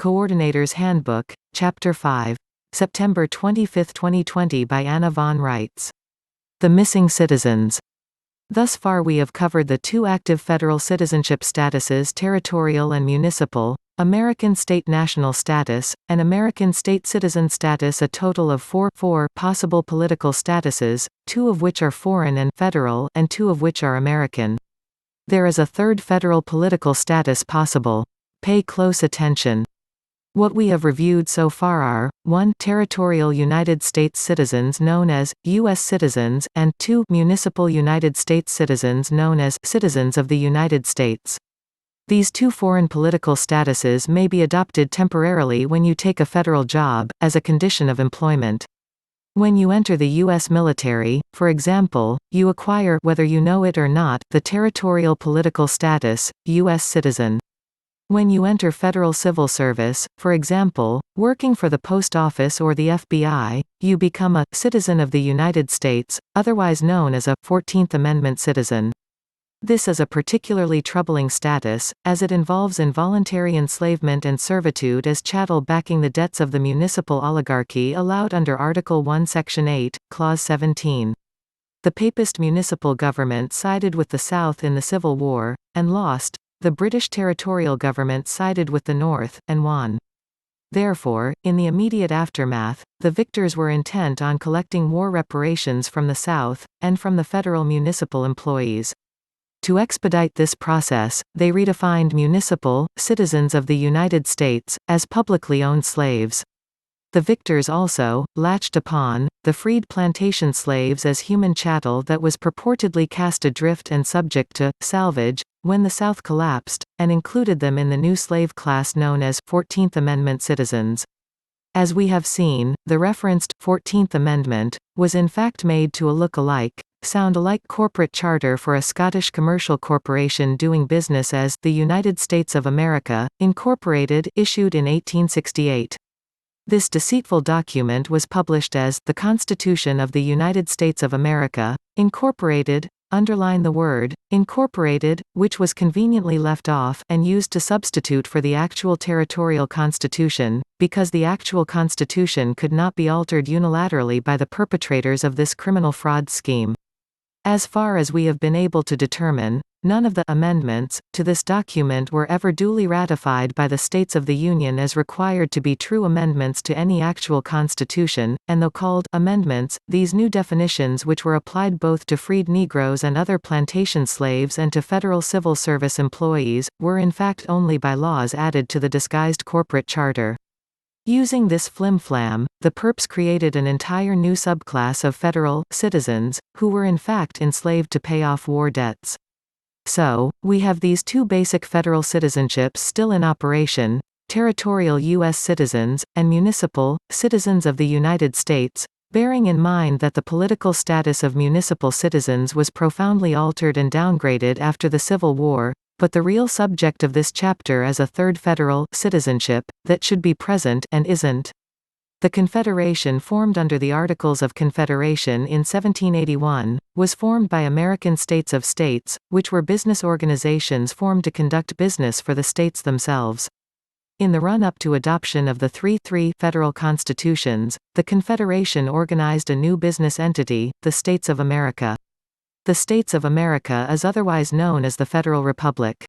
Coordinator's Handbook, Chapter 5. September 25, 2020 by Anna von Reitz. The Missing Citizens. Thus far we have covered the two active federal citizenship statuses: territorial and municipal, American state national status, and American state citizen status, a total of four possible political statuses, two of which are foreign and federal, and two of which are American. There is a third federal political status possible. Pay close attention. What we have reviewed so far are 1. Territorial United States citizens known as U.S. citizens, and 2. Municipal United States citizens known as citizens of the United States. These two foreign political statuses may be adopted temporarily when you take a federal job, as a condition of employment. When you enter the U.S. military, for example, you acquire, whether you know it or not, the territorial political status, U.S. citizen. When you enter federal civil service, for example, working for the Post Office or the FBI, you become a citizen of the United States, otherwise known as a 14th Amendment citizen. This is a particularly troubling status, as it involves involuntary enslavement and servitude as chattel backing the debts of the municipal oligarchy allowed under Article 1 Section 8, Clause 17. The Papist municipal government sided with the South in the Civil War, and lost. The British territorial government sided with the North, and won. Therefore, in the immediate aftermath, the victors were intent on collecting war reparations from the South, and from the federal municipal employees. To expedite this process, they redefined municipal citizens of the United States as publicly owned slaves. The victors also latched upon the freed plantation slaves as human chattel that was purportedly cast adrift and subject to salvage when the South collapsed, and included them in the new slave class known as 14th Amendment citizens. As we have seen, the referenced 14th Amendment was in fact made to a look-alike, sound-alike corporate charter for a Scottish commercial corporation doing business as the United States of America, Incorporated, issued in 1868. This deceitful document was published as the Constitution of the United States of America, Incorporated, underline the word, Incorporated, which was conveniently left off and used to substitute for the actual territorial constitution, because the actual constitution could not be altered unilaterally by the perpetrators of this criminal fraud scheme. As far as we have been able to determine, none of the amendments to this document were ever duly ratified by the states of the Union as required to be true amendments to any actual constitution, and though called amendments, these new definitions, which were applied both to freed Negroes and other plantation slaves and to federal civil service employees, were in fact only bylaws added to the disguised corporate charter. Using this flim-flam, the perps created an entire new subclass of federal citizens, who were in fact enslaved to pay off war debts. So, we have these two basic federal citizenships still in operation: territorial U.S. citizens, and municipal citizens of the United States, bearing in mind that the political status of municipal citizens was profoundly altered and downgraded after the Civil War. But the real subject of this chapter is a third federal citizenship that should be present and isn't. The Confederation, formed under the Articles of Confederation in 1781, was formed by American states of states, which were business organizations formed to conduct business for the states themselves. In the run-up to adoption of the three federal constitutions, the Confederation organized a new business entity, the States of America. The States of America is otherwise known as the Federal Republic.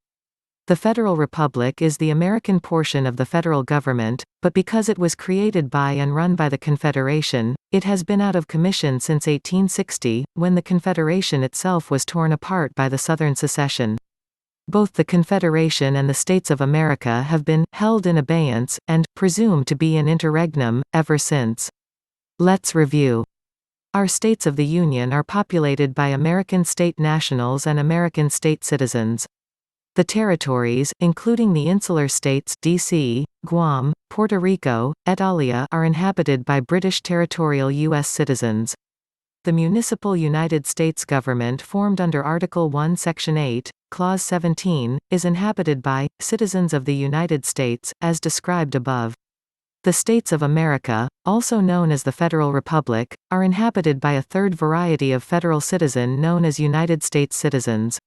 The Federal Republic is the American portion of the federal government, but because it was created by and run by the Confederation, it has been out of commission since 1860, when the Confederation itself was torn apart by the Southern secession. Both the Confederation and the States of America have been held in abeyance, and presumed to be in interregnum, ever since. Let's review. Our states of the Union are populated by American state nationals and American state citizens. The territories, including the insular states D.C., Guam, Puerto Rico, et al., are inhabited by British territorial U.S. citizens. The Municipal United States government, formed under Article 1 Section 8, Clause 17, is inhabited by citizens of the United States, as described above. The States of America, also known as the Federal Republic, are inhabited by a third variety of federal citizen known as United States citizens.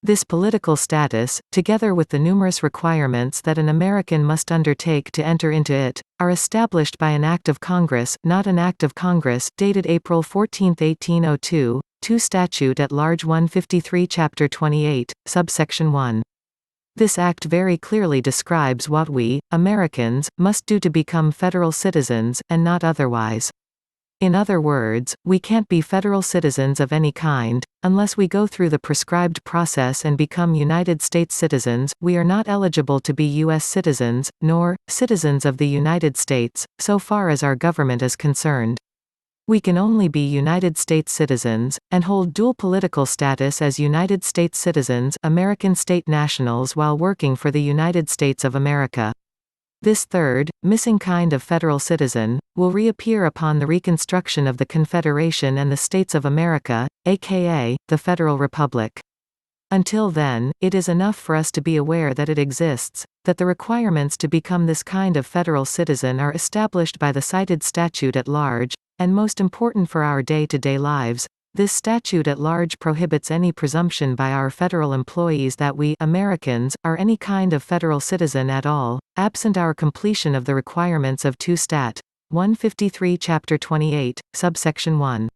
This political status, together with the numerous requirements that an American must undertake to enter into it, are established by an Act of Congress, not an Act of Congress, dated April 14, 1802, 2 Statute at Large 153 Chapter 28, subsection 1. This act very clearly describes what we, Americans, must do to become federal citizens, and not otherwise. In other words, we can't be federal citizens of any kind, unless we go through the prescribed process and become United States citizens. We are not eligible to be U.S. citizens, nor citizens of the United States, so far as our government is concerned. We can only be United States citizens, and hold dual political status as United States citizens, American state nationals, while working for the United States of America. This third, missing kind of federal citizen, will reappear upon the reconstruction of the Confederation and the States of America, aka, the Federal Republic. Until then, it is enough for us to be aware that it exists, that the requirements to become this kind of federal citizen are established by the cited statute at large, and most important for our day-to-day lives, this statute at large prohibits any presumption by our federal employees that we, Americans, are any kind of federal citizen at all, absent our completion of the requirements of 2 Stat. 153 Chapter 28, subsection 1.